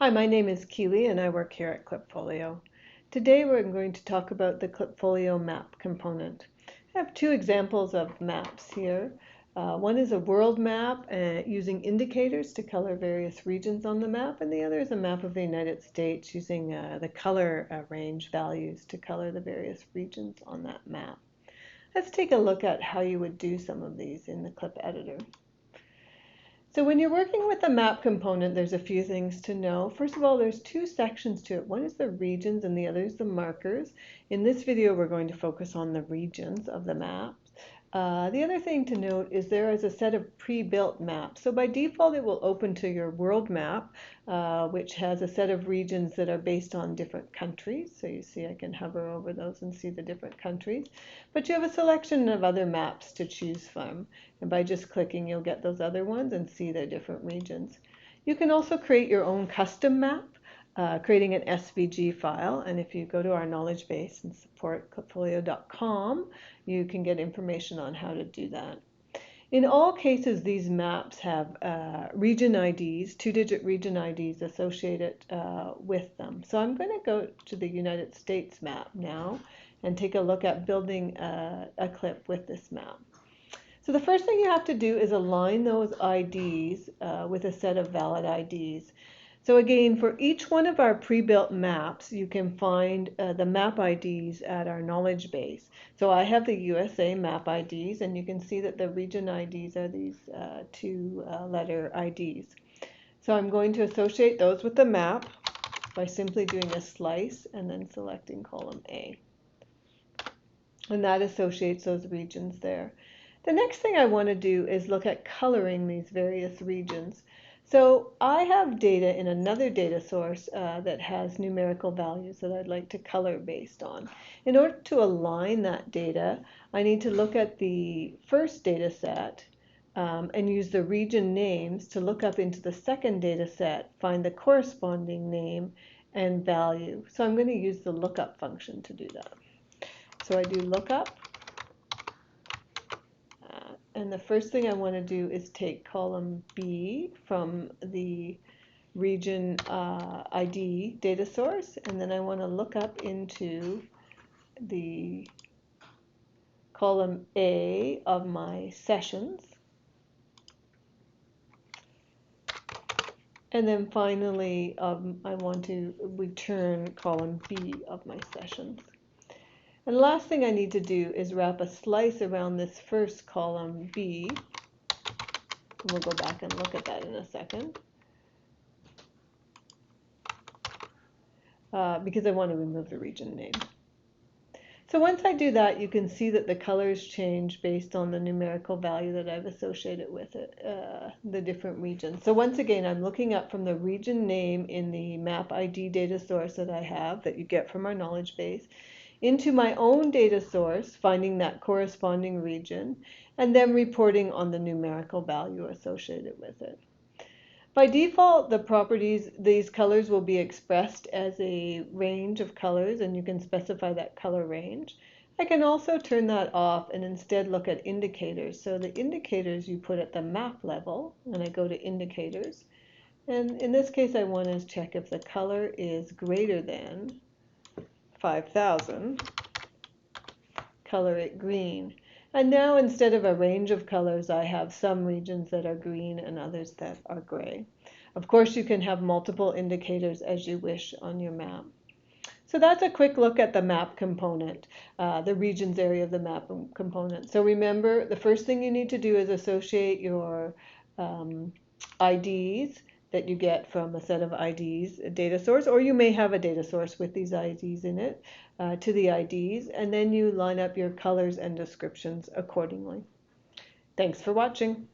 Hi, my name is Keely and I work here at Clipfolio. Today we're going to talk about the Clipfolio map component. I have two examples of maps here. One is a world map using indicators to color various regions on the map, and the other is a map of the United States using the color range values to color the various regions on that map. Let's take a look at how you would do some of these in the Clip editor. So when you're working with the map component, there's a few things to know. First of all, there's two sections to it. One is the regions and the other is the markers. In this video, we're going to focus on the regions of the maps. The other thing to note is there is a set of pre-built maps. So by default, it will open to your world map, which has a set of regions that are based on different countries. So you see I can hover over those and see the different countries. But you have a selection of other maps to choose from. And by just clicking, you'll get those other ones and see their different regions. You can also create your own custom map, creating an SVG file. And if you go to our knowledge base and support clipfolio.com, you can get information on how to do that. In all cases, these maps have region IDs, two-digit region IDs associated with them. So I'm going to go to the United States map now and take a look at building a clip with this map. So the first thing you have to do is align those IDs with a set of valid IDs. So again, for each one of our pre-built maps, you can find the map IDs at our knowledge base. So I have the USA map IDs, and you can see that the region IDs are these two-letter IDs. So I'm going to associate those with the map by simply doing a slice and then selecting column A. And that associates those regions there. The next thing I want to do is look at coloring these various regions. So I have data in another data source that has numerical values that I'd like to color based on. In order to align that data, I need to look at the first data set and use the region names to look up into the second data set, find the corresponding name and value. So I'm going to use the lookup function to do that. So I do lookup. And the first thing I want to do is take column B from the region ID data source, and then I want to look up into the column A of my sessions. And then finally, I want to return column B of my sessions. And the last thing I need to do is wrap a slice around this first column B. We'll go back and look at that in a second. Because I want to remove the region name. So once I do that, you can see that the colors change based on the numerical value that I've associated with it, the different regions. So once again, I'm looking up from the region name in the map ID data source that I have, that you get from our knowledge base, into my own data source, finding that corresponding region, and then reporting on the numerical value associated with it. By default, the properties, these colors will be expressed as a range of colors, and you can specify that color range. I can also turn that off and instead look at indicators. So the indicators you put at the map level, and I go to indicators. And in this case, I want to check if the color is greater than 5,000, color it green. And now instead of a range of colors, I have some regions that are green and others that are gray. Of course, you can have multiple indicators as you wish on your map. So that's a quick look at the map component, the regions area of the map component. So remember, the first thing you need to do is associate your IDs that you get from a set of IDs, a data source, or you may have a data source with these IDs in it, to the IDs, and then you line up your colors and descriptions accordingly. Thanks for watching.